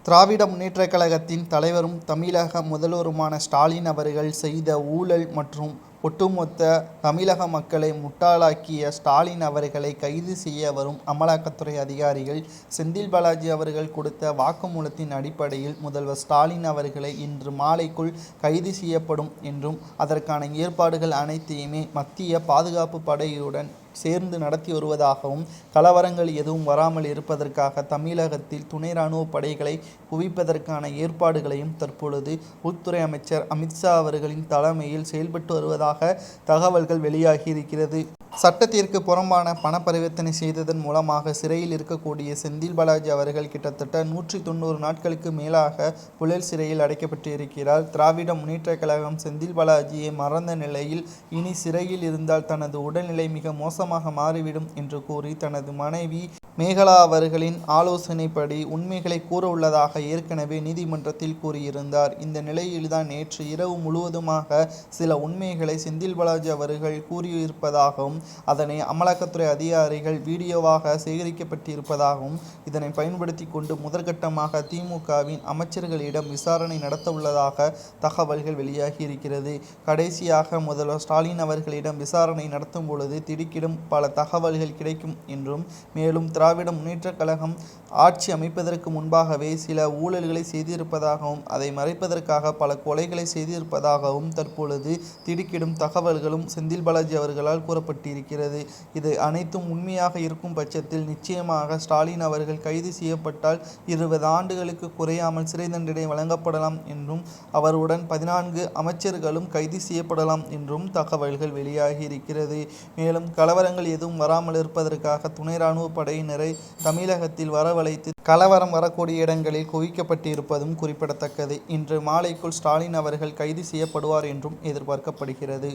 திராவிட முன்னேற்றக் கழகத்தின் தலைவரும் தமிழக முதல்வருமான ஸ்டாலின் அவர்கள் செய்த ஊழல் மற்றும் ஒட்டுமொத்த தமிழக மக்களை முட்டாளாக்கிய ஸ்டாலின் அவர்களை கைது செய்ய வரும் அமலாக்கத்துறை அதிகாரிகள் செந்தில் பாலாஜி அவர்கள் கொடுத்த வாக்குமூலத்தின் அடிப்படையில் முதல்வர் ஸ்டாலின் அவர்களை இன்று மாலைக்குள் கைது செய்யப்படும் என்றும் அதற்கான ஏற்பாடுகள் அனைத்தையுமே மத்திய பாதுகாப்பு படையுடன் சேர்ந்து நடத்தி வருவதாகவும் கலவரங்கள் எதுவும் வராமல் இருப்பதற்காக தமிழகத்தில் துணை இராணுவ படைகளை குவிப்பதற்கான ஏற்பாடுகளையும் தற்பொழுது உள்துறை அமைச்சர் அமித்ஷா அவர்களின் தலைமையில் செயல்பட்டு வருவதாக தகவல்கள் வெளியாகி இருக்கிறது. சட்டத்திற்கு புறம்பான பண பரிவர்த்தனை செய்ததன் மூலமாக சிறையில் இருக்கக்கூடிய செந்தில் பாலாஜி அவர்கள் கிட்டத்தட்ட 190 நாட்களுக்கு மேலாக புழல் சிறையில் அடைக்கப்பட்டு இருக்கிறார். திராவிட முன்னேற்றக் கழகம் செந்தில் பாலாஜியை மறந்த நிலையில் இனி சிறையில் இருந்தால் தனது உடல்நிலை மிக மோசமாக மாறிவிடும் என்று கூறி தனது மனைவி மேகலா அவர்களின் ஆலோசனைப்படி உண்மைகளை கூற உள்ளதாக ஏற்கனவே நீதிமன்றத்தில் கூறியிருந்தார். இந்த நிலையில்தான் நேற்று இரவு முழுவதுமாக சில உண்மைகளை செந்தில் பாலாஜி அவர்கள் கூறியிருப்பதாகவும் அதனை அமலாக்கத்துறை அதிகாரிகள் வீடியோவாக சேகரிக்கப்பட்டிருப்பதாகவும் இதனை பயன்படுத்தி கொண்டு முதற்கட்டமாக திமுகவின் அமைச்சர்களிடம் விசாரணை நடத்த உள்ளதாக தகவல்கள் வெளியாகி இருக்கிறது. கடைசியாக முதல்வர் ஸ்டாலின் அவர்களிடம் விசாரணை நடத்தும் பொழுது திடுக்கிடும் பல தகவல்கள் கிடைக்கும் என்றும் மேலும் திராவிட முன்னேற்றக் கழகம் ஆட்சி அமைப்பதற்கு முன்பாகவே சில ஊழல்களை செய்திருப்பதாகவும் அதை மறைப்பதற்காக பல கொலைகளை செய்திருப்பதாகவும் தற்பொழுது திடுக்கிடும் தகவல்களும் செந்தில் பாலாஜி அவர்களால் கூறப்பட்டிருக்கிறது. இது அனைத்தும் உண்மையாக இருக்கும் பட்சத்தில் நிச்சயமாக ஸ்டாலின் அவர்கள் கைது செய்யப்பட்டால் 20 ஆண்டுகளுக்கு குறையாமல் சிறை தண்டனை வழங்கப்படலாம் என்றும் அவருடன் 14 அமைச்சர்களும் கைது செய்யப்படலாம் என்றும் தகவல்கள் வெளியாகி இருக்கிறது. மேலும் கலவரங்கள் எதுவும் வராமல் இருப்பதற்காக துணை இராணுவ படையினரை தமிழகத்தில் வரவழைத்து கலவரம் வரக்கூடிய இடங்களில் குவிக்கப்பட்டிருப்பதும் குறிப்பிடத்தக்கது. இன்று மாலைக்குள் ஸ்டாலின் அவர்கள் கைது செய்யப்படுவார் என்றும் எதிர்பார்க்கப்படுகிறது.